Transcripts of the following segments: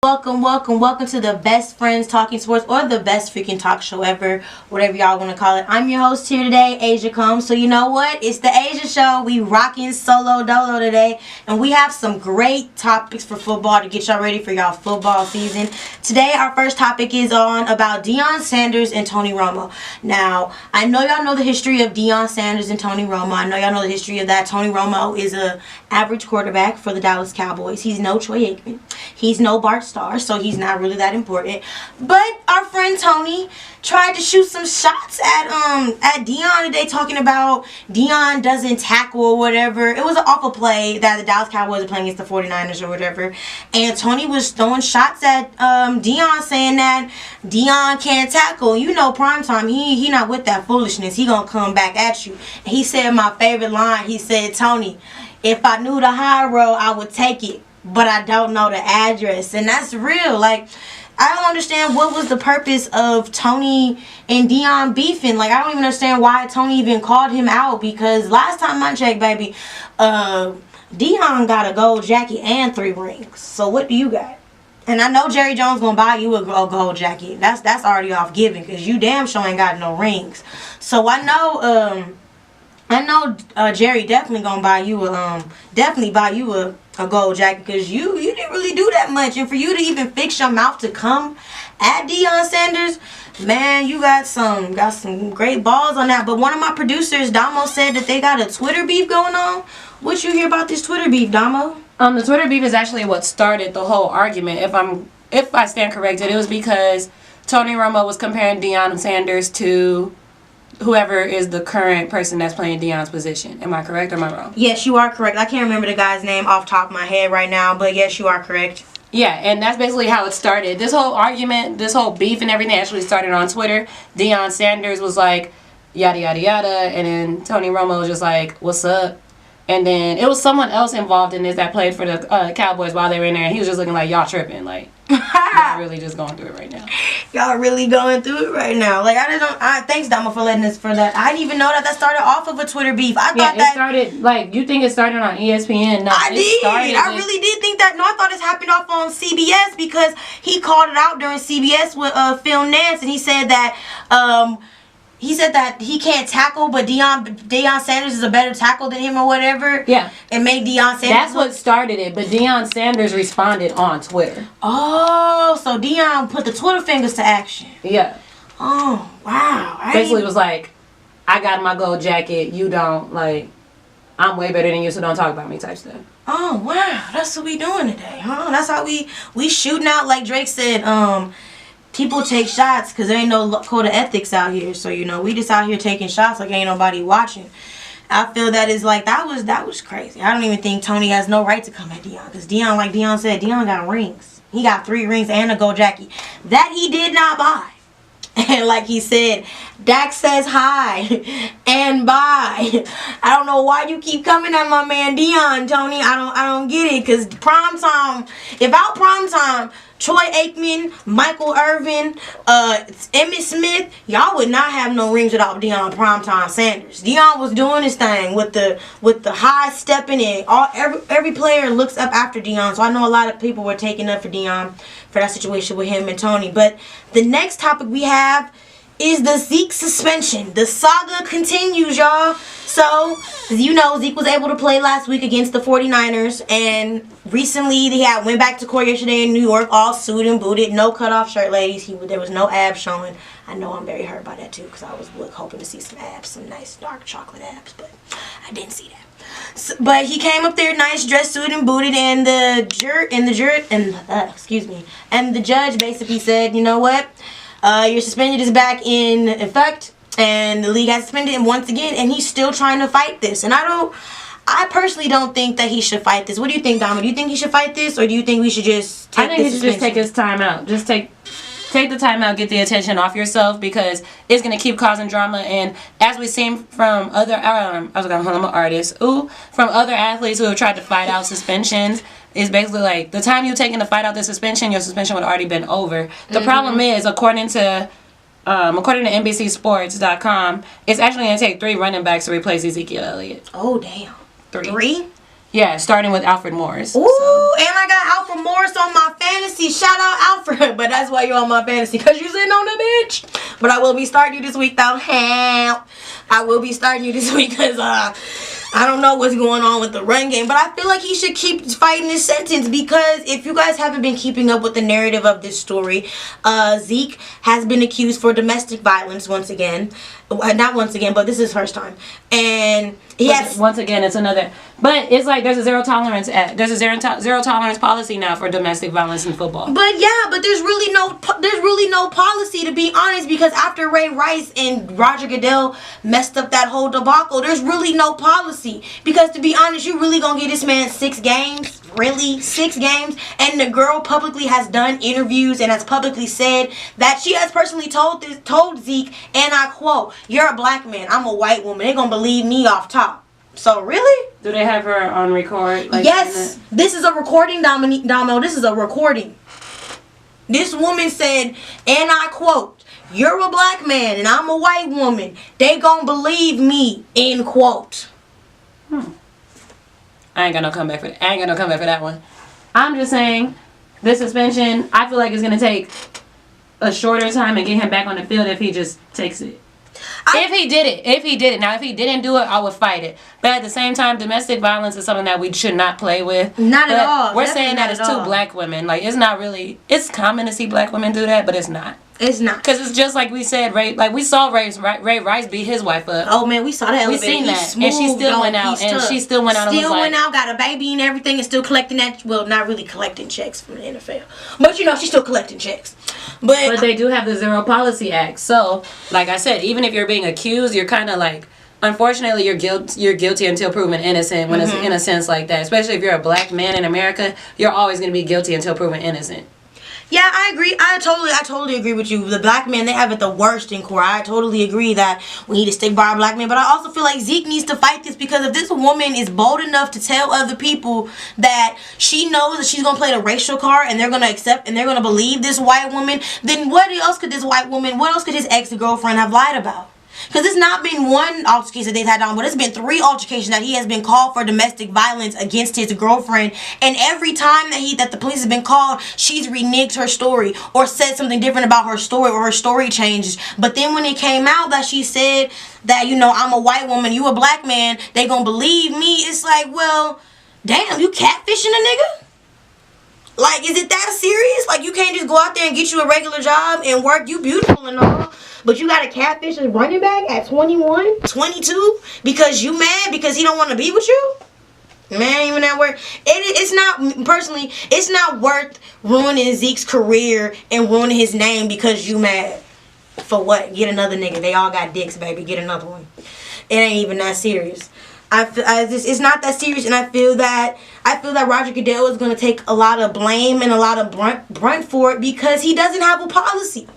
Welcome to the best friends talking sports, or the best freaking talk show ever, whatever y'all want to call it. I'm your host here today, Asia Combs. So you know what? It's the Asia Show. We rocking solo dolo today, and we have some great topics for football to get y'all ready for y'all football season. Today, our first topic is on about Deion Sanders and Tony Romo. Now, I know y'all know the history of Deion Sanders and Tony Romo. I know y'all know the history of that. Tony Romo is a average quarterback for the Dallas Cowboys. He's no Troy Aikman. He's no Bart Starr, so he's not really that important. But our friend Tony tried to shoot some shots at Deion today, talking about Deion doesn't tackle or whatever. It was an awful play that the Dallas Cowboys are playing against the 49ers or whatever. And Tony was throwing shots at Deion, saying that Deion can't tackle. You know, primetime, he not with that foolishness. He gonna come back at you. And he said my favorite line. He said, Tony, if I knew the high road, I would take it, but I don't know the address. And that's real. Like, I don't understand what was the purpose of Tony and Deion beefing. Like, I don't even understand why Tony even called him out, because last time I checked, baby, Deion got a gold jacket and 3 rings. So what do you got? And I know Jerry Jones gonna buy you a gold jacket. That's already off giving, because you damn sure ain't got no rings. So I know Jerry definitely gonna buy you a gold jacket, because you didn't really do that much. And for you to even fix your mouth to come at Deion Sanders, man, you got some great balls on that. But one of my producers, Damo, said that they got a Twitter beef going on. What you hear about this Twitter beef, Damo? The Twitter beef is actually what started the whole argument. If I stand corrected, it was because Tony Romo was comparing Deion Sanders to whoever is the current person that's playing Deion's position. Am I correct or am I wrong? Yes, you are correct. I can't remember the guy's name off the top of my head right now, but yes, you are correct. Yeah, and that's basically how it started. This whole argument, this whole beef and everything actually started on Twitter. Deion Sanders was like, yada, yada, yada, and then Tony Romo was just like, what's up? And then it was someone else involved in this that played for the Cowboys while they were in there, and he was just looking like, y'all tripping. Like, y'all really just going through it right now. Y'all really going through it right now. Like, thanks, Dama, for letting us for that. I didn't even know that started off of a Twitter beef. I thought that started, like, you think it started on ESPN? No, I really did think that. No, I thought it happened off on CBS, because he called it out during CBS with Phil Nance, and he said that he can't tackle, but Deion Sanders is a better tackle than him or whatever. Yeah. And made Deion Sanders. That's what started it, but Deion Sanders responded on Twitter. Oh, so Deion put the Twitter fingers to action. Yeah. Oh, wow. Basically was like, I got my gold jacket, you don't, like, I'm way better than you, so don't talk about me type stuff. Oh, wow. That's what we doing today, huh? That's how we shooting out, like Drake said, people take shots because there ain't no code of ethics out here. So, you know, we just out here taking shots like ain't nobody watching. I feel that is like, that was crazy. I don't even think Tony has no right to come at Deion, because Deion, like Deion said, Deion got rings. He got 3 rings and a gold jacket that he did not buy. And like he said, Dak says hi and bye. I don't know why you keep coming at my man Deion, Tony. I don't get it, because primetime, without primetime, Troy Aikman, Michael Irvin, Emmitt Smith, y'all would not have no rings without Deion Primetime Sanders. Deion was doing his thing with the high stepping in. Every player looks up after Deion, so I know a lot of people were taking up for Deion for that situation with him and Tony. But the next topic we have is the Zeke suspension. The saga continues, y'all. So, you know, Zeke was able to play last week against the 49ers, and recently he went back to court yesterday in New York, all suited and booted, no cutoff shirt, ladies. There was no abs showing. I know I'm very hurt by that too, because I was hoping to see some abs, some nice dark chocolate abs, but I didn't see that. So, but he came up there nice, dressed, suited and booted, and the judge basically said, you know what, your suspension is back in effect. And the league has suspended him once again, and he's still trying to fight this. And I personally don't think that he should fight this. What do you think, Dama? Do you think he should fight this, or do you think we should just take I think he should just take his time out. Just take the time out, get the attention off yourself, because it's going to keep causing drama. And as we've seen from other, from other athletes who have tried to fight out suspensions, it's basically like the time you're taking to fight out the suspension, your suspension would have already been over. The problem is, according to NBCSports.com, it's actually going to take 3 running backs to replace Ezekiel Elliott. Oh, damn. 3? Yeah, starting with Alfred Morris. Ooh, and I got Alfred Morris on my fantasy. Shout out Alfred. But that's why you're on my fantasy, because you're sitting on the bench. But I will be starting you this week, though. I will be starting you this week because I don't know what's going on with the run game. But I feel like he should keep fighting his sentence, because if you guys haven't been keeping up with the narrative of this story, Zeke has been accused for domestic violence once again. Not once again, but this is his first time. And he has... Once again, it's another... But it's like there's a zero tolerance policy now for domestic violence in football. But yeah, but there's really no policy, to be honest, because after Ray Rice and Roger Goodell messed up that whole debacle, there's really no policy. Because to be honest, you really gonna give this man 6 games? Really? 6 games? And the girl publicly has done interviews and has publicly said that she has personally told Zeke, and I quote, "You're a black man, I'm a white woman. They're gonna believe me off top." So really? Do they have her on record? Like, yes. This is a recording, Domino. This is a recording. This woman said, and I quote, "You're a black man and I'm a white woman. They gonna believe me," end quote. I ain't got no comeback for that. I ain't got no comeback for that one. I'm just saying, this suspension, I feel like it's gonna take a shorter time and get him back on the field if he just takes it. If he did it. Now, if he didn't do it, I would fight it. But at the same time, domestic violence is something that we should not play with. Not at all. We're saying that it's 2 black women. Like, it's not really... It's common to see black women do that, but it's not. It's not. Because it's just like we said, like we saw Ray Rice beat his wife up. Oh, man, we saw that. We seen that. And she still went out. And she still went out. Still went out, got a baby and everything, and still collecting that. Well, not really collecting checks from the NFL. But, you know, she's still collecting checks. But they do have the Zero Policy Act. So, like I said, even if you're being accused, you're kind of like... Unfortunately, you're guilty until proven innocent when it's in a sense like that. Especially if you're a black man in America, you're always going to be guilty until proven innocent. Yeah, I agree. I totally agree with you. The black men, they have it the worst in court. I totally agree that we need to stick by our black men. But I also feel like Zeke needs to fight this, because if this woman is bold enough to tell other people that she knows that she's going to play the racial card and they're going to accept and they're going to believe this white woman, then what else could his ex-girlfriend have lied about? Because it's not been one altercation that they've had on, but it's been 3 altercations that he has been called for domestic violence against his girlfriend. And every time that the police have been called, she's reneged her story or said something different about her story, or her story changes. But then when it came out that she said that, you know, I'm a white woman, you a black man, they gonna believe me. It's like, well, damn, you catfishing a nigga? Like, is it that serious? Like, you can't just go out there and get you a regular job and work. You beautiful and all, but you got a catfish as running back at 21, 22 because you mad because he don't want to be with you? Man, even that work. It's not, personally, it's not worth ruining Zeke's career and ruining his name because you mad. For what? Get another nigga. They all got dicks, baby. Get another one. It ain't even that serious. It's not that serious, and I feel that Roger Goodell is going to take a lot of blame and a lot of brunt for it because he doesn't have a policy.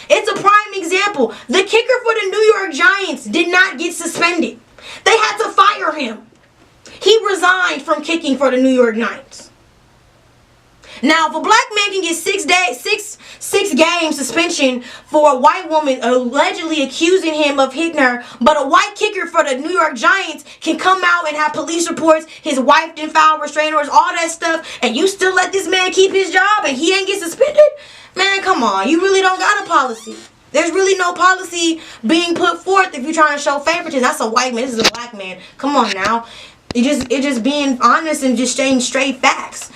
It's a prime example. The kicker for the New York Giants did not get suspended. They had to fire him. He resigned from kicking for the New York Giants. Now, if a black man can get 6 game suspension for a white woman allegedly accusing him of hitting her, but a white kicker for the New York Giants can come out and have police reports, his wife didn't file restraining orders, all that stuff, and you still let this man keep his job and he ain't get suspended? Man, come on. You really don't got a policy. There's really no policy being put forth if you're trying to show favoritism. That's a white man. This is a black man. Come on now. It just being honest and just saying straight facts.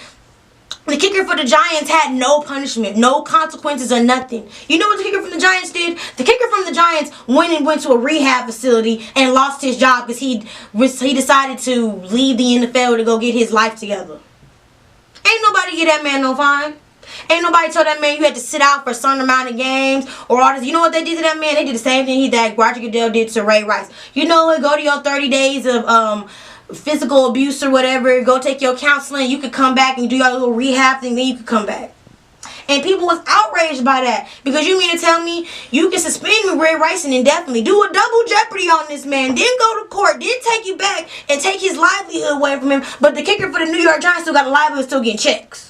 The kicker for the Giants had no punishment, no consequences or nothing. You know what the kicker from the Giants did? The kicker from the Giants went to a rehab facility and lost his job because he decided to leave the NFL to go get his life together. Ain't nobody get that man no fine. Ain't nobody told that man you had to sit out for a certain amount of games or all this. You know what they did to that man? They did the same thing that Roger Goodell did to Ray Rice. You know what? Go to your 30 days of physical abuse or whatever. Go take your counseling. You could come back and do your little rehab thing. Then you could come back. And people was outraged by that. Because you mean to tell me you can suspend me, Ray Rice, and indefinitely do a double jeopardy on this man, then go to court, then take you back and take his livelihood away from him. But the kicker for the New York Giants still got a livelihood, still getting checks.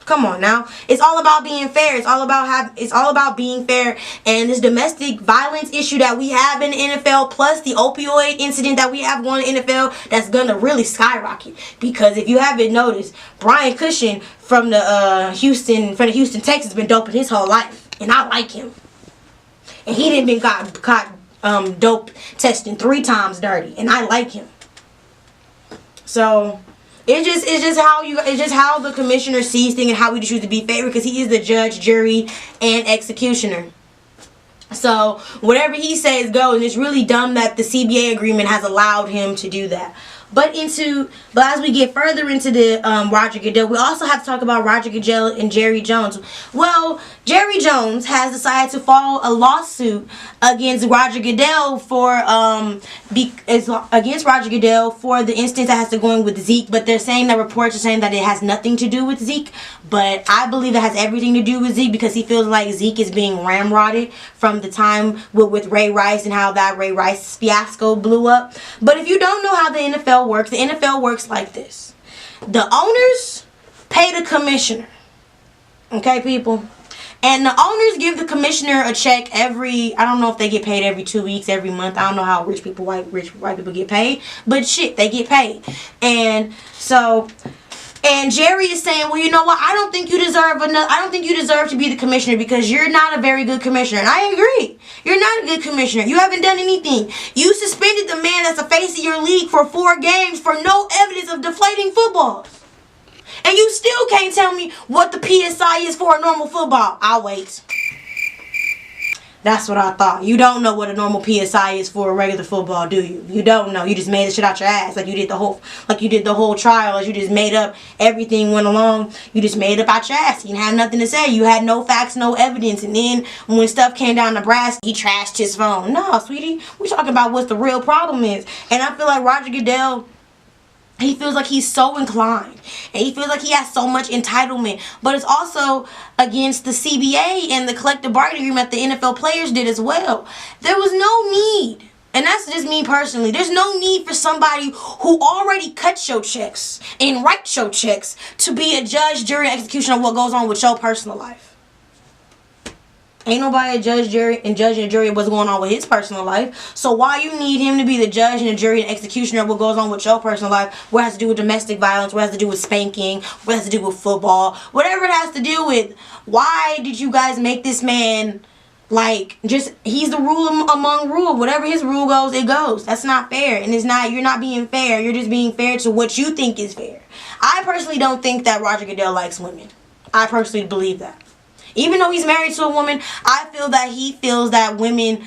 Come on now. It's all about being fair. It's all about being fair. And this domestic violence issue that we have in the NFL, plus the opioid incident that we have going in the NFL, that's gonna really skyrocket. Because if you haven't noticed, Brian Cushing from the Houston, Texas, been doping his whole life, and I like him. And he didn't been caught dope testing 3 times dirty, and I like him. So. It's just how the commissioner sees things and how we choose to be fair, because he is the judge, jury, and executioner. So whatever he says goes, and it's really dumb that the CBA agreement has allowed him to do that. But as we get further into the Roger Goodell, we also have to talk about Roger Goodell and Jerry Jones. Well, Jerry Jones has decided to file a lawsuit against Roger Goodell for the instance that has to go in with Zeke. But they're saying that reports are saying that it has nothing to do with Zeke. But I believe it has everything to do with Zeke, because he feels like Zeke is being ramrodded from the time with Ray Rice and how that Ray Rice fiasco blew up. But if you don't know how the NFL works, the NFL works like this. The owners pay the commissioner. Okay, people? And the owners give the commissioner a check I don't know if they get paid every 2 weeks, every month. I don't know how rich white people get paid. But shit, they get paid. And Jerry is saying, well, you know what? I don't think you deserve to be the commissioner, because you're not a very good commissioner. And I agree. You're not a good commissioner. You haven't done anything. You suspended the man that's the face of your league for 4 games for no evidence of deflating footballs. And you still can't tell me what the PSI is for a normal football. I'll wait. That's what I thought. You don't know what a normal PSI is for a regular football, do you? You don't know. You just made the shit out your ass, like you did the whole trial. As you just made up, everything went along. You just made up out your ass. You didn't have nothing to say. You had no facts, no evidence. And then when stuff came down Nebraska, he trashed his phone. No, sweetie, we talking about what the real problem is. And I feel like Roger Goodell, he feels like he's so inclined, and he feels like he has so much entitlement. But it's also against the CBA and the collective bargaining agreement the NFL players did as well. There was no need, and that's just me personally, there's no need for somebody who already cuts your checks and writes your checks to be a judge, jury, and executioner of what goes on with your personal life. Ain't nobody a judge, jury, and jury of what's going on with his personal life. So why you need him to be the judge and the jury and executioner of what goes on with your personal life? What has to do with domestic violence? What has to do with spanking? What has to do with football? Whatever it has to do with. Why did you guys make this man he's the rule among rule? Whatever his rule goes, it goes. That's not fair. And you're not being fair. You're just being fair to what you think is fair. I personally don't think that Roger Goodell likes women. I personally believe that. Even though he's married to a woman, I feel that he feels that women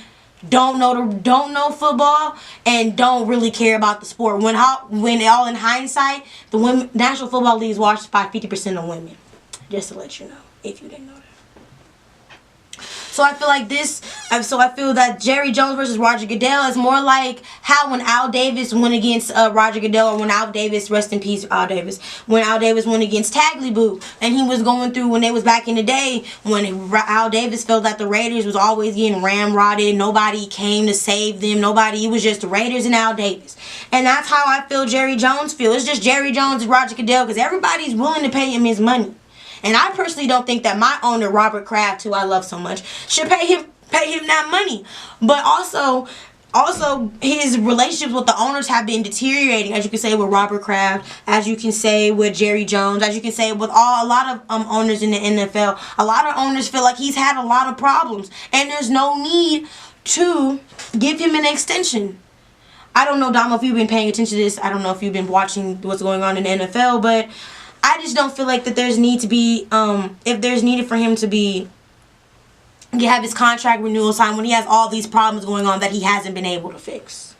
don't know football and don't really care about the sport. When all in hindsight, the National Football League is watched by 50% of women. Just to let you know, if you didn't know that. So I feel that Jerry Jones versus Roger Goodell is more like how when Al Davis went against Roger Goodell, or when Al Davis, rest in peace, when Al Davis went against Tagliabue, and he was going through when they was back in the day when Al Davis felt that the Raiders was always getting ramrodded, nobody came to save them, it was just the Raiders and Al Davis. And that's how I feel Jerry Jones feel. It's just Jerry Jones and Roger Goodell, because everybody's willing to pay him his money. And I personally don't think that my owner, Robert Kraft, who I love so much, should pay him that money. But also his relationships with the owners have been deteriorating, as you can say with Robert Kraft, as you can say with Jerry Jones, as you can say with a lot of owners in the NFL. A lot of owners feel like he's had a lot of problems, and there's no need to give him an extension. I don't know, Dom, if you've been paying attention to this. I don't know if you've been watching what's going on in the NFL, but I just don't feel like that there's need to be, if there's needed for him to be, have his contract renewal signed when he has all these problems going on that he hasn't been able to fix.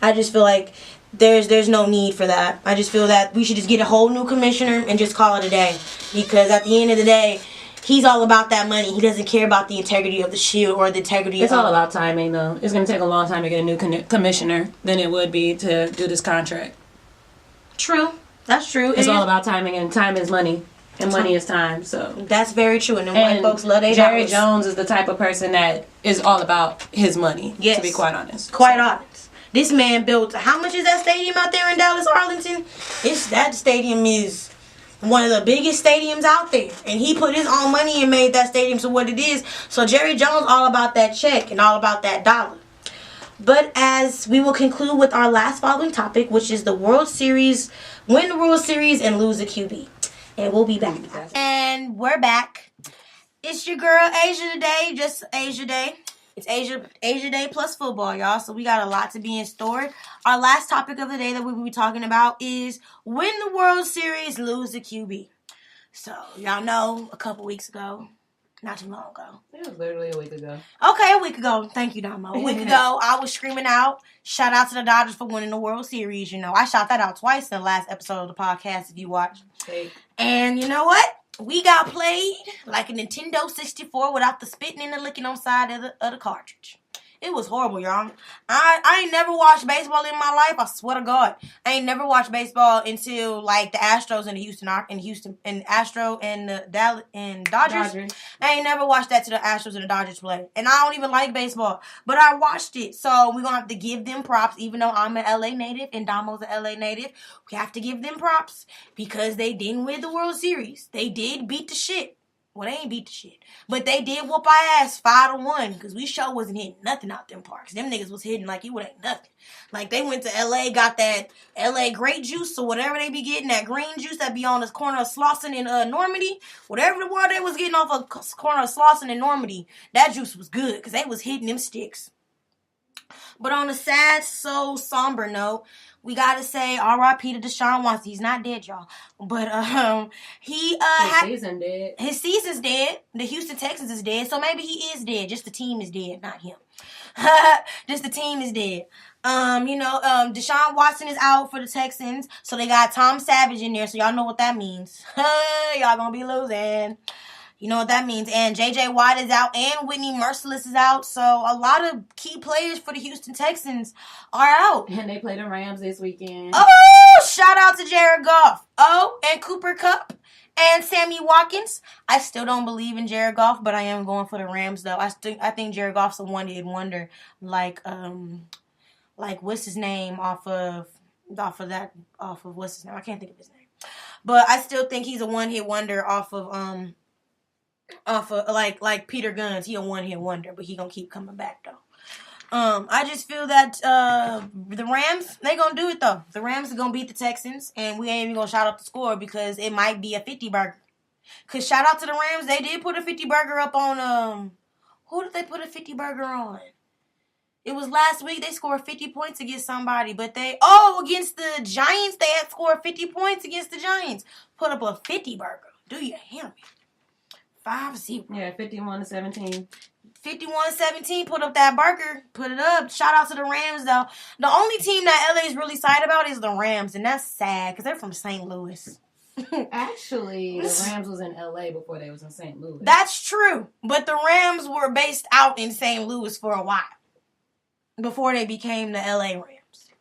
I just feel like there's no need for that. I just feel that we should just get a whole new commissioner and just call it a day. Because at the end of the day, he's all about that money. He doesn't care about the integrity of the shield or the integrity It's all about timing, though. It's going to take a long time to get a new commissioner than it would be to do this contract. True. That's true. It's all about timing, and time is money, and money is time. So that's very true. And white folks love $8. Jerry Jones is the type of person that is all about his money. Yes. To be quite honest. Quite honest. This man built. How much is that stadium out there in Dallas, Arlington? That stadium is one of the biggest stadiums out there. And he put his own money and made that stadium to what it is. So Jerry Jones all about that check and all about that dollar. But as we will conclude with our last following topic, which is the World Series, win the World Series and lose a QB. And we'll be back. And we're back. It's your girl Asia today, just Asia Day. It's Asia Day plus football, y'all. So we got a lot to be in store. Our last topic of the day that we will be talking about is win the World Series, lose the QB. So y'all know a couple weeks ago, not too long ago. It was literally a week ago. Okay, a week ago. Thank you, Damo. A week ago, I was screaming out, shout out to the Dodgers for winning the World Series. You know, I shot that out twice in the last episode of the podcast, if you watched. Hey. And you know what? We got played like a Nintendo 64 without the spitting and the licking on the side of the cartridge. It was horrible, y'all. I ain't never watched baseball in my life. I swear to God, I ain't never watched baseball until like the Astros and the Dodgers. I ain't never watched that till the Astros and the Dodgers play. And I don't even like baseball, but I watched it. So we're gonna have to give them props, even though I'm an LA native and Damo's an LA native. We have to give them props because they didn't win the World Series. They did beat the shit. Well, they ain't beat the shit. But they did whoop our ass 5-1 because we sure wasn't hitting nothing out them parks. Them niggas was hitting like it ain't nothing. Like, they went to L.A., got that L.A. grape juice or whatever they be getting, that green juice that be on the corner of Slauson and Normandy. Whatever the word they was getting off of corner of Slauson and Normandy, that juice was good because they was hitting them sticks. But on a sad, so somber note, we gotta say R.I.P. to Deshaun Watson. He's not dead, y'all. But his season's dead. The Houston Texans is dead. So maybe he is dead. Just the team is dead, not him. Just the team is dead. Deshaun Watson is out for the Texans. So they got Tom Savage in there. So y'all know what that means. Y'all gonna be losing. You know what that means. And J.J. Watt is out and Whitney Merciless is out. So a lot of key players for the Houston Texans are out. And they play the Rams this weekend. Oh, shout out to Jared Goff. Oh, and Cooper Kupp and Sammy Watkins. I still don't believe in Jared Goff, but I am going for the Rams, though. I think Jared Goff's a one-hit wonder. Like what's his name off of what's his name? I can't think of his name. But I still think he's a one-hit wonder off of like Peter Guns. He a one-hit wonder, but he gonna keep coming back though. I just feel that the Rams, they gonna do it though. The Rams are gonna beat the Texans, and we ain't even gonna shout out the score because it might be a 50 burger. Cause shout out to the Rams, they did put a 50 burger up on who did they put a 50 burger on? It was last week. They scored 50 points against somebody, but against the Giants, they had scored 50 points against the Giants. Put up a 50 burger. Do you hear me? 5-0. Yeah, 51-17. 51-17, put up that burger. Put it up. Shout out to the Rams, though. The only team that LA is really sad about is the Rams, and that's sad because they're from St. Louis. Actually, the Rams was in LA before they was in St. Louis. That's true, but the Rams were based out in St. Louis for a while before they became the LA Rams.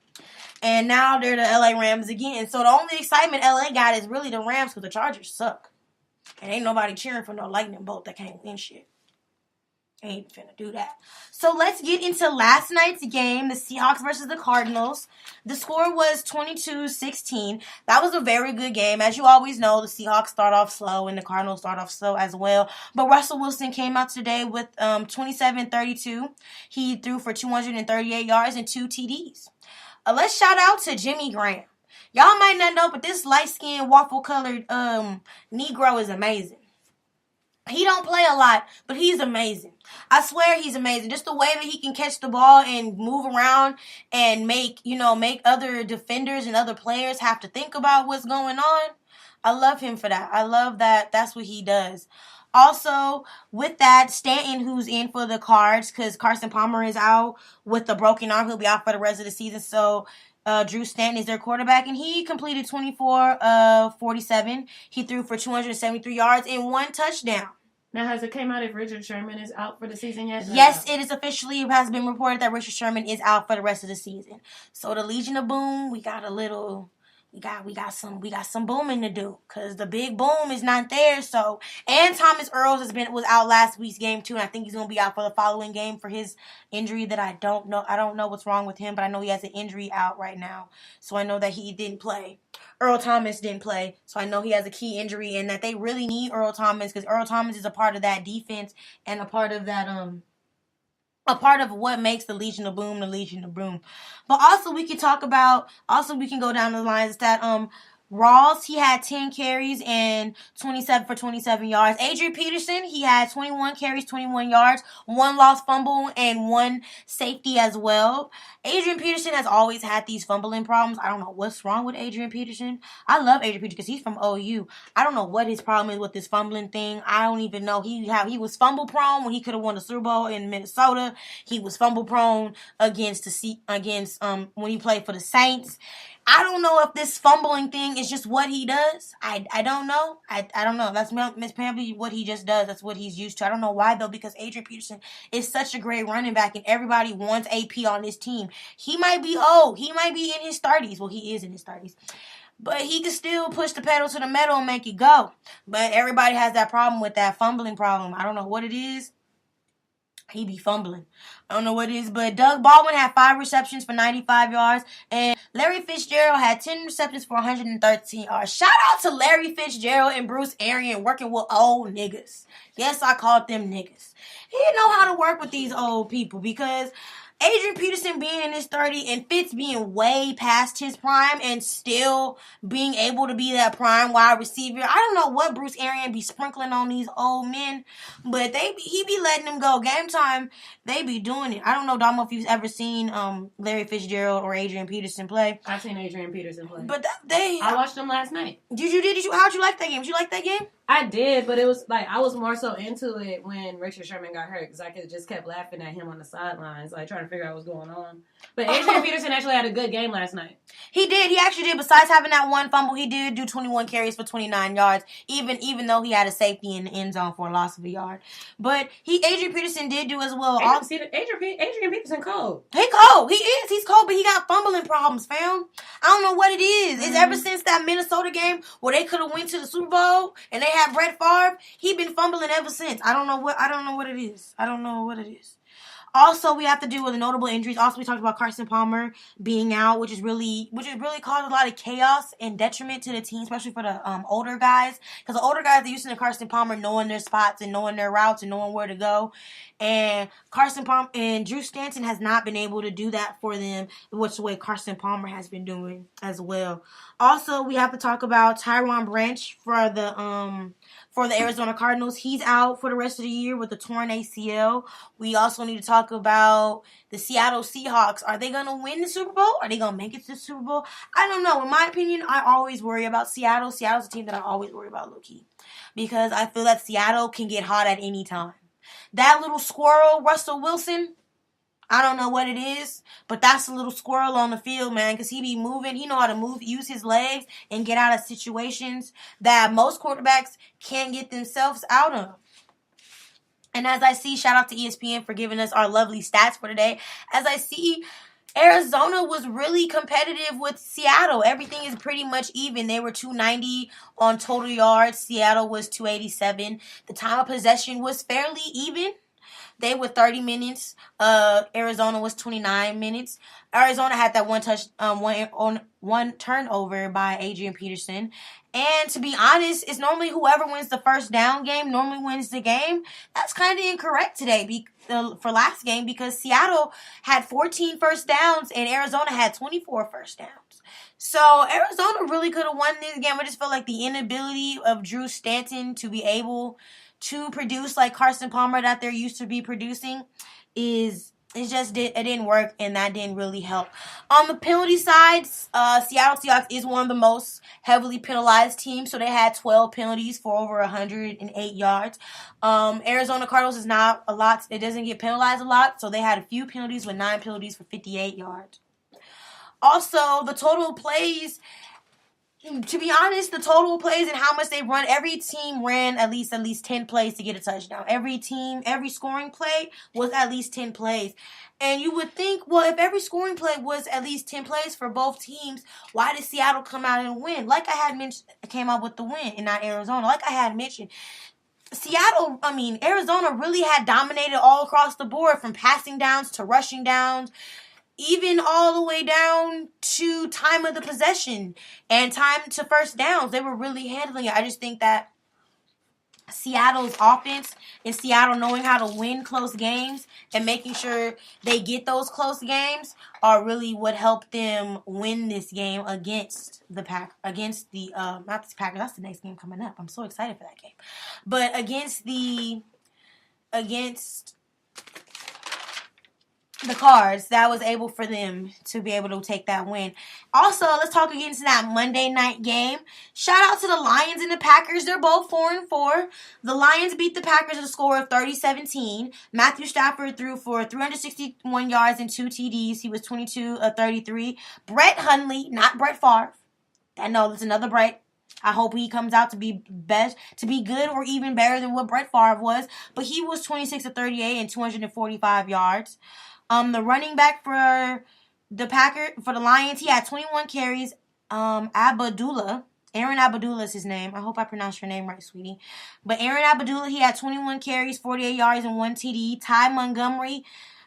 And now they're the LA Rams again. So the only excitement LA got is really the Rams because the Chargers suck. And ain't nobody cheering for no lightning bolt that can't win shit. Ain't finna do that. So let's get into last night's game, the Seahawks versus the Cardinals. The score was 22-16. That was a very good game. As you always know, the Seahawks start off slow and the Cardinals start off slow as well. But Russell Wilson came out today with 27-32. He threw for 238 yards and 2 TDs. Let's shout out to Jimmy Graham. Y'all might not know, but this light-skinned, waffle-colored Negro is amazing. He don't play a lot, but he's amazing. I swear he's amazing. Just the way that he can catch the ball and move around and make other defenders and other players have to think about what's going on. I love him for that. I love that that's what he does. Also, with that, Stanton, who's in for the Cards, because Carson Palmer is out with a broken arm. He'll be out for the rest of the season, so Drew Stanton is their quarterback, and he completed 24-47. He threw for 273 yards and 1 touchdown. Now, has it came out if Richard Sherman is out for the season yet? Yes, it is officially has been reported that Richard Sherman is out for the rest of the season. So the Legion of Boom, we got a little we got some booming to do because the big boom is not there. So, and Thomas Earls was out last week's game too, and I think he's gonna be out for the following game for his injury that I don't know. I don't know what's wrong with him, but I know he has an injury out right now. So I know that he didn't play. Earl Thomas didn't play, so I know he has a key injury, and that they really need Earl Thomas because Earl Thomas is a part of that defense and a part of that a part of what makes the Legion of Boom the Legion of Boom. But also we can go down the lines that Rawls, he had 10 carries and 27 yards. Adrian Peterson, he had 21 carries, 21 yards, 1 lost fumble, and 1 safety as well. Adrian Peterson has always had these fumbling problems. I don't know what's wrong with Adrian Peterson. I love Adrian Peterson because he's from OU. I don't know what his problem is with this fumbling thing. I don't even know. He was fumble prone when he could have won the Super Bowl in Minnesota. He was fumble prone against when he played for the Saints. I don't know if this fumbling thing is just what he does. I don't know. I don't know. That's apparently what he just does. That's what he's used to. I don't know why, though, because Adrian Peterson is such a great running back, and everybody wants AP on this team. He might be old. He might be in his 30s. Well, he is in his 30s. But he can still push the pedal to the metal and make it go. But everybody has that problem with that fumbling problem. I don't know what it is. He be fumbling. I don't know what it is, but Doug Baldwin had 5 receptions for 95 yards, and Larry Fitzgerald had 10 receptions for 113 yards. Shout out to Larry Fitzgerald and Bruce Arian working with old niggas. Yes, I called them niggas. He didn't know how to work with these old people because Adrian Peterson being in his 30 and Fitz being way past his prime and still being able to be that prime wide receiver. I don't know what Bruce Arian be sprinkling on these old men, but he be letting them go. Game time, they be doing it. I don't know, Damo, if you've ever seen Larry Fitzgerald or Adrian Peterson play. I've seen Adrian Peterson play. But I watched them last night. Did you? How'd you like that game? Did you like that game? I did, but it was like I was more so into it when Richard Sherman got hurt because I just kept laughing at him on the sidelines, like trying to figure out what's going on. But Adrian Peterson actually had a good game last night. He did. He actually did. Besides having that 1 fumble, he did do 21 carries for 29 yards, even though he had a safety in the end zone for a loss of a yard. But Adrian Peterson did do as well. Adrian Peterson cold. He cold. He is. He's cold, but he got fumbling problems, fam. I don't know what it is. It's ever since that Minnesota game where they could have went to the Super Bowl and they had Brett Favre. He been fumbling ever since. I don't know what it is. I don't know what it is. Also, we have to do with the notable injuries. Also, we talked about Carson Palmer being out, which has really caused a lot of chaos and detriment to the team, especially for the older guys. Because the older guys are used to Carson Palmer knowing their spots and knowing their routes and knowing where to go. And Carson Palmer and Drew Stanton has not been able to do that for them, which the way Carson Palmer has been doing as well. Also, we have to talk about Tyron Branch for the Arizona Cardinals. He's out for the rest of the year with a torn ACL. We also need to talk about the Seattle Seahawks. Are they going to win the Super Bowl? Are they going to make it to the Super Bowl? I don't know. In my opinion, I always worry about Seattle. Seattle's a team that I always worry about, low-key, because I feel that Seattle can get hot at any time. That little squirrel, Russell Wilson, I don't know what it is, but that's a little squirrel on the field, man, because he be moving. He know how to move, use his legs, and get out of situations that most quarterbacks can't get themselves out of. And as I see, shout out to ESPN for giving us our lovely stats for today. As I see, Arizona was really competitive with Seattle. Everything is pretty much even. They were 290 on total yards. Seattle was 287. The time of possession was fairly even. They were 30 minutes. Arizona was 29 minutes. Arizona had that one turnover by Adrian Peterson. And to be honest, it's normally whoever wins the first down game normally wins the game. That's kind of incorrect today for last game because Seattle had 14 first downs and Arizona had 24 first downs. So Arizona really could have won this game. I just felt like the inability of Drew Stanton to be able to produce like Carson Palmer that they're used to be producing it didn't work, and that didn't really help. On the penalty side, Seattle Seahawks is one of the most heavily penalized teams, so they had 12 penalties for over 108 yards. Arizona Cardinals is not a lot. It doesn't get penalized a lot, so they had a few penalties with 9 penalties for 58 yards. Also, the total plays to be honest, the total plays and how much they run, every team ran at least 10 plays to get a touchdown. Every scoring play was at least 10 plays. And you would think, well, if every scoring play was at least 10 plays for both teams, why did Seattle come out and win? Like I had mentioned, came out with the win and not Arizona. Like I had mentioned, Arizona really had dominated all across the board, from passing downs to rushing downs, even all the way down to time of the possession and time to first downs. They were really handling it. I just think that Seattle's offense and Seattle knowing how to win close games and making sure they get those close games are really what helped them win this game against the Packers. Not the Packers, that's the next game coming up. I'm so excited for that game. But against the Cards, that was able for them to be able to take that win. Also, let's talk against that Monday night game. Shout out to the Lions and the Packers. They're both 4-4. The Lions beat the Packers at a score of 30-17. Matthew Stafford threw for 361 yards and 2 TDs. He was 22 of 33. Brett Hundley, not Brett Favre. I know there's another Brett. I hope he comes out to be good or even better than what Brett Favre was. But he was 26 of 38 and 245 yards. The running back for the Lions, he had 21 carries. Aaron Abdullah is his name. I hope I pronounced your name right, sweetie. But Aaron Abdullah, he had 21 carries, 48 yards, and 1 TD. Ty Montgomery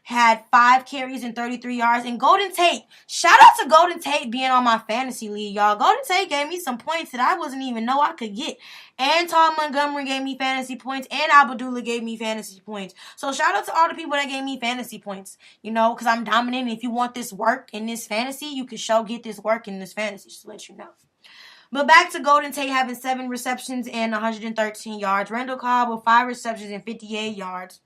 had 5 carries and 33 yards. And Golden Tate, shout out to Golden Tate being on my fantasy league, y'all. Golden Tate gave me some points that I wasn't even know I could get. And Ty Montgomery gave me fantasy points. And Abdullah gave me fantasy points. So shout out to all the people that gave me fantasy points. You know, because I'm dominant. If you want this work in this fantasy, you can get this work in this fantasy. Just to let you know. But back to Golden Tate having 7 receptions and 113 yards. Randall Cobb with 5 receptions and 58 yards.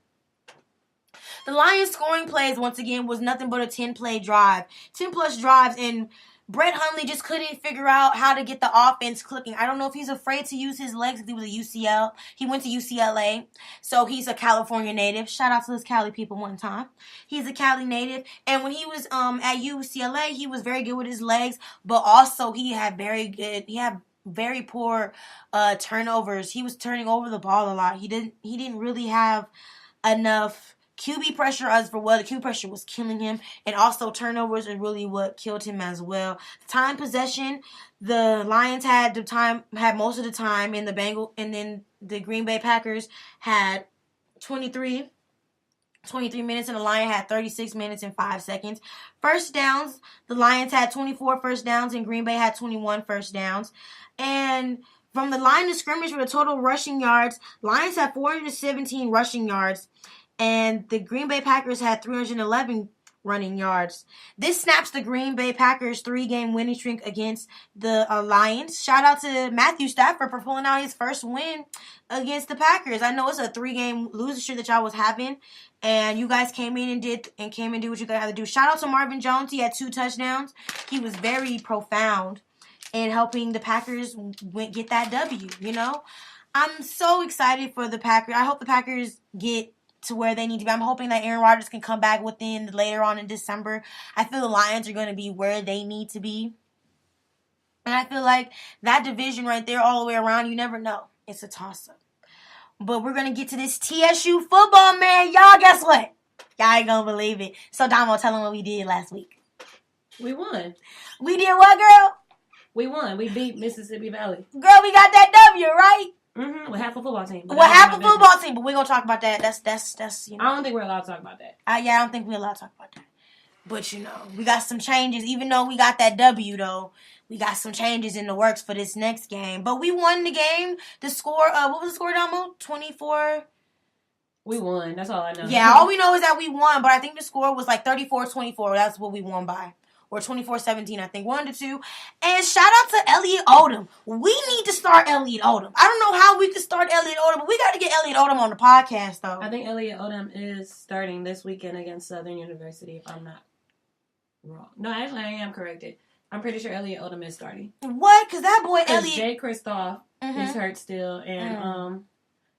The Lions scoring plays, once again, was nothing but a 10-play drive. 10-plus drives, and Brett Hundley just couldn't figure out how to get the offense clicking. I don't know if he's afraid to use his legs because he went to UCLA, so he's a California native. Shout out to those Cali people one time. He's a Cali native, and when he was at UCLA, he was very good with his legs, but also he had very poor turnovers. He was turning over the ball a lot. He didn't really have enough QB pressure as for what the QB pressure was killing him, and also turnovers are really what killed him as well. Time possession, the Lions had most of the time, and then the Green Bay Packers had 23 minutes, and the Lions had 36 minutes and 5 seconds. First downs, the Lions had 24 first downs, and Green Bay had 21 first downs. And from the line of scrimmage for the total rushing yards, Lions had 417 rushing yards, and the Green Bay Packers had 311 running yards. This snaps the Green Bay Packers' 3-game winning streak against the Lions. Shout out to Matthew Stafford for pulling out his first win against the Packers. I know it's a 3-game losing streak that y'all was having, and you guys came in and did what you guys had to do. Shout out to Marvin Jones. He had 2 touchdowns. He was very profound in helping the Packers get that W, you know? I'm so excited for the Packers. I hope the Packers get to where they need to be. I'm hoping that Aaron Rodgers can come back later on in December. I feel the Lions are going to be where they need to be. And I feel like that division right there all the way around, you never know. It's a toss-up. But we're going to get to this TSU football, man. Y'all, guess what? Y'all ain't going to believe it. So, Damo, tell them what we did last week. We won. We did what, girl? We won. We beat Mississippi Valley. Girl, we got that W, right? Mm-hmm. With half a football team. With half a football team, but we're going to talk about that. That's you know. I don't think we're allowed to talk about that. I don't think we're allowed to talk about that. But, you know, we got some changes. Even though we got that W, though, we got some changes in the works for this next game. But we won the game. The score, what was the score, Damo? 24? We won. That's all I know. Yeah, all we know is that we won. But I think the score was like 34-24. That's what we won by. Or 24-17, I think. 1-2. And shout out to Elliott Odom. We need to start Elliott Odom. I don't know how we could start Elliott Odom, but we got to get Elliott Odom on the podcast, though. I think Elliott Odom is starting this weekend against Southern University, if I'm not wrong. No, actually, I am corrected. I'm pretty sure Elliott Odom is starting. What? Because that boy Elliott... Jay Kristoff is hurt still, and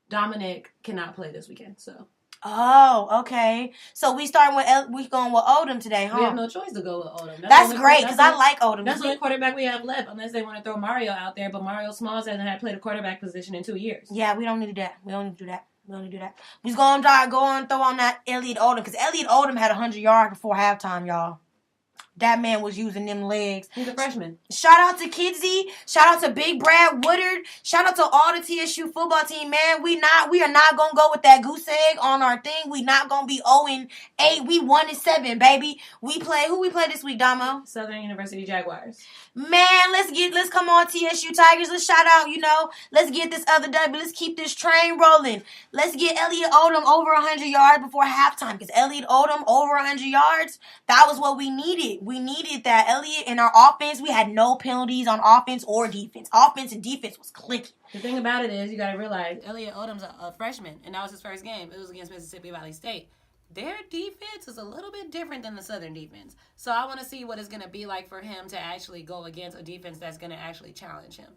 Dominic cannot play this weekend, so... Oh, okay. So we starting with we going with Odom today, huh? We have no choice to go with Odom. That's great because I like Odom. That's the only quarterback we have left, unless they want to throw Mario out there. But Mario Smalls hasn't had played a quarterback position in 2 years. Yeah, we don't need to do that. We don't need to do that. We're going to go on and throw on that Elliott Odom because Elliott Odom had 100 yards before halftime, y'all. That man was using them legs. He's a freshman. Shout out to Kidsy. Shout out to Big Brad Woodard. Shout out to all the TSU football team, man. We are not gonna go with that goose egg on our thing. We not gonna be 0-8. We 1-7, baby. Who we play this week, Damo? Southern University Jaguars. Man, let's come on, TSU Tigers. Let's shout out, let's get this other W. Let's keep this train rolling. Let's get Elliott Odom over 100 yards before halftime. Because Elliott Odom over 100 yards, that was what we needed. We needed that. Elliott in our offense, we had no penalties on offense or defense. Offense and defense was clicking. The thing about it is, you got to realize, Elliott Odom's a freshman, and that was his first game. It was against Mississippi Valley State. Their defense is a little bit different than the Southern defense. So I want to see what it's going to be like for him to actually go against a defense that's going to actually challenge him.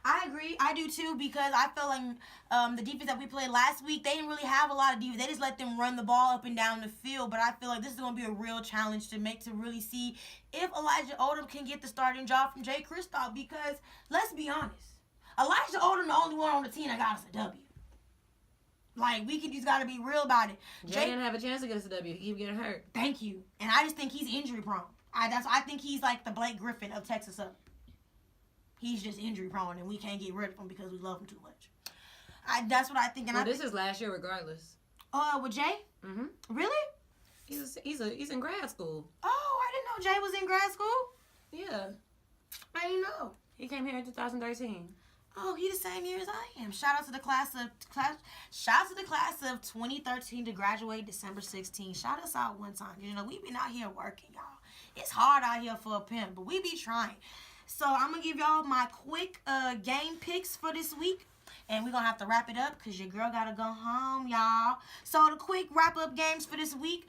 I agree. I do too because I feel like the defense that we played last week, they didn't really have a lot of defense. They just let them run the ball up and down the field. But I feel like this is going to be a real challenge to really see if Elijah Odom can get the starting job from Jay Kristoff because, let's be honest, Elijah Odom the only one on the team that got us a W. Like, we just got to be real about it. Jay didn't have a chance to get us a W. He keep getting hurt. Thank you. And I just think he's injury prone. I think he's like the Blake Griffin of Texas Southern. He's just injury prone, and we can't get rid of him because we love him too much. That's what I think. And this is last year regardless. With Jay? Mm-hmm. Really? He's in grad school. Oh, I didn't know Jay was in grad school. Yeah. I didn't know. He came here in 2013. Oh, he the same year as I am. Shout out to the class of 2013 to graduate December 16. Shout us out one time. We been out here working, y'all. It's hard out here for a pimp, but we be trying. So I'm gonna give y'all my quick game picks for this week. And we're going to have to wrap it up because your girl got to go home, y'all. So the quick wrap-up games for this week.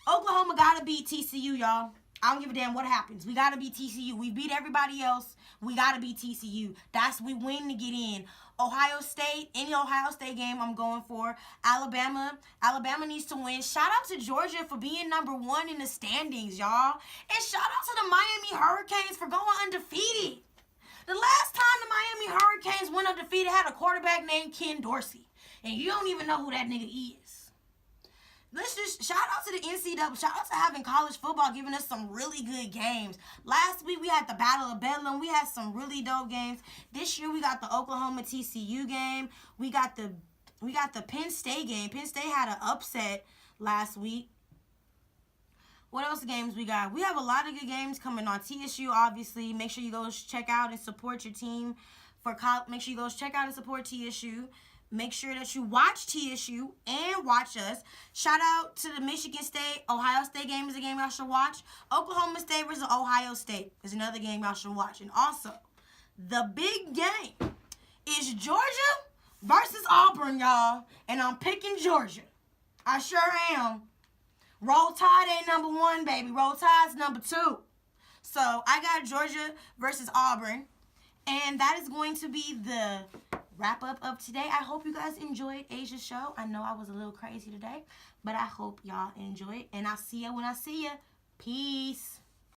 Oklahoma got to beat TCU, y'all. I don't give a damn what happens. We got to beat TCU. We beat everybody else. We got to beat TCU. We win to get in. Ohio State, any Ohio State game I'm going for. Alabama needs to win. Shout out to Georgia for being number 1 in the standings, y'all. And shout out to the Miami Hurricanes for going undefeated. The last time the Miami Hurricanes went undefeated had a quarterback named Ken Dorsey. And you don't even know who that nigga is. Let's just shout out to the NCAA. Shout out to having college football giving us some really good games. Last week we had the Battle of Bedlam. We had some really dope games. This year we got the Oklahoma TCU game. We got the Penn State game. Penn State had an upset last week. What else games we got? We have a lot of good games coming on. TSU, obviously. Make sure you go check out and support your team. Make sure you go check out and support TSU. Make sure that you watch TSU and watch us. Shout out to the Michigan State, Ohio State game is a game y'all should watch. Oklahoma State versus Ohio State is another game y'all should watch. And also, the big game is Georgia versus Auburn, y'all. And I'm picking Georgia. I sure am. Roll Tide ain't number 1, baby. Roll Tide's number 2. So I got Georgia versus Auburn. And that is going to be the wrap-up of today. I hope you guys enjoyed Asia's show. I know I was a little crazy today, but I hope y'all enjoy it. And I'll see you when I see you. Peace.